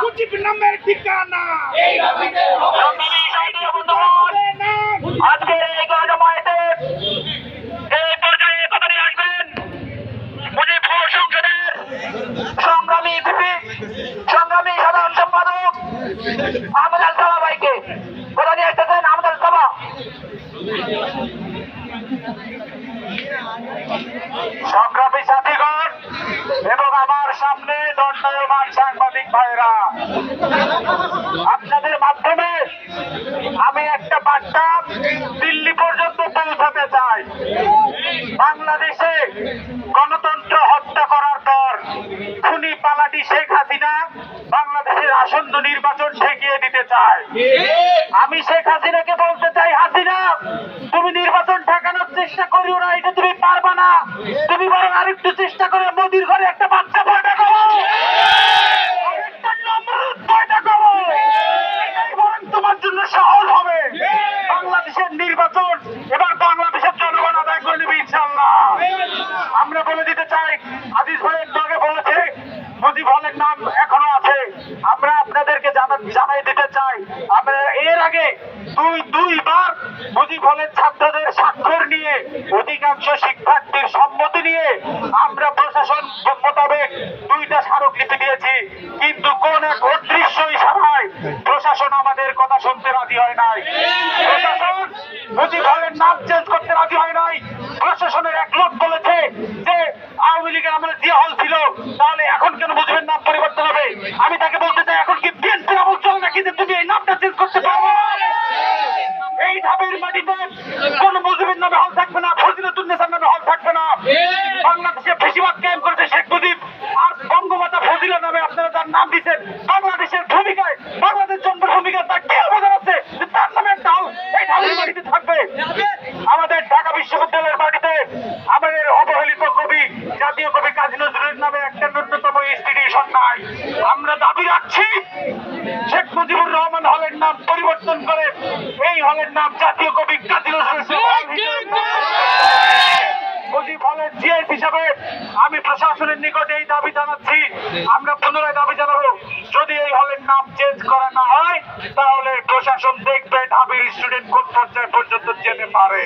মুজিব নামের ঠিকানা আজকের এই গণজমায়েতে এই পর্যায়ে কথা নিয়ে আসবেন মুজিবপুর সংসদের সংগ্রামী ভিপি সংগ্রামী সাধারণ সম্পাদক আহমদ আল সাবা ভাইকে কথা নিয়ে আসতেছেন। আহমদ আল সাবা। সংগ্রামী সাথীগণ এবং আমার সামনে দণ্ডায়মান সাংবাদিক ভাইরা, আপনাদের মাধ্যমে আমি একটা বার্তা দিল্লি পর্যন্ত পৌঁছাতে চাই। বাংলাদেশে গণতন্ত্র হত্যা করার পর খুনি পালাটি শেখ হাসিনা বাংলাদেশের আসন্ন নির্বাচন ঠেকিয়ে দিতে চায়। আমি শেখ হাসিনাকে বলতে চাই, হাসিনা তুমি নির্বাচন ঠেকানোর চেষ্টা করিও না, এটা তুমি পারবা না। তুমি বরং আরেকটু চেষ্টা করে মোদির ঘরে একটা বাচ্চা পয়দা করো, তোমার জন্য সহজ হবে। বাংলাদেশের নির্বাচন এবার বাংলাদেশের জনগণ আদায় করে নেবে ইনশাআল্লাহ। আমরা বলে দিতে চাই, আজিজ ভাই একটু আগে বলেছে মুজিব হলের নাম এখনো আছে। আমরা আপনাদেরকে জানাই দিতে চাই, আমরা এর আগে দুইবার মুজিব হলের ছাত্রদের স্বাক্ষর নিয়ে অধিকাংশ শিক্ষার্থীর সম্মতি নিয়ে আমরা প্রশাসন মোতাবেক 2টা স্মারকলিপি দিয়েছি, কিন্তু কোন এক অদৃশ্য ইশারায় প্রশাসন আমাদের কথা শুনতে রাজি হয় নাই। প্রশাসন মুজিব হলের নাম চেঞ্জ করতে রাজি হয় নাই। প্রশাসনের এক লোক বলেছে যে আওয়ামী লীগের আমলে জিয়া হল ছিল, তাহলে এখন কেন মুজিবের নাম পরিবর্তন হবে? আমি তাকে বলতে চাই, এখন কি বিএনপির আমল চলে নাকি যে তুমি এই নামটা চেঞ্জ করতে পারবে? এই ঢাবের মাটিতে কোন মুজিবের নামে হল থাকবে না, ফজিলাতুন্নেসার নামে হল থাকবে না। বাংলাদেশে ফেসিবাদ কায়েম করেছে শেখ মুজিব, আর বঙ্গমাতা ফজিলা নামে আপনারা তার নাম দিচ্ছেন। বাংলাদেশের ভূমিকায়, বাংলাদেশ জন্মের ভূমিকায় তার কি অবদান আছে যে তার নামে একটা হল এই ঢাবের মাটিতে থাকবে? আমাদের ঢাকা বিশ্ববিদ্যালয়ের মাটিতে আমাদের অবহেলিত কবি, জাতীয় কবি কাজী নজরুলের নামে একটা ন্যূনতম ইনস্টিটিউশন নাই। আমরা দাবি রাখছি শেখ মুজিবুর রহমান হলের নাম পরিবর্তন করে এই হলের নাম জাতীয় কবি কাজী নজরুল মুজিব হলের জিএস হিসাবে আমি প্রশাসনের নিকটে এই দাবি জানাচ্ছি। আমরা পুনরায় দাবি জানাবো, যদি এই হলের নাম চেঞ্জ করা না হয় তাহলে প্রশাসন দেখবে ঢাবির স্টুডেন্ট কোন পর্যায়ে পর্যন্ত যেতে পারে।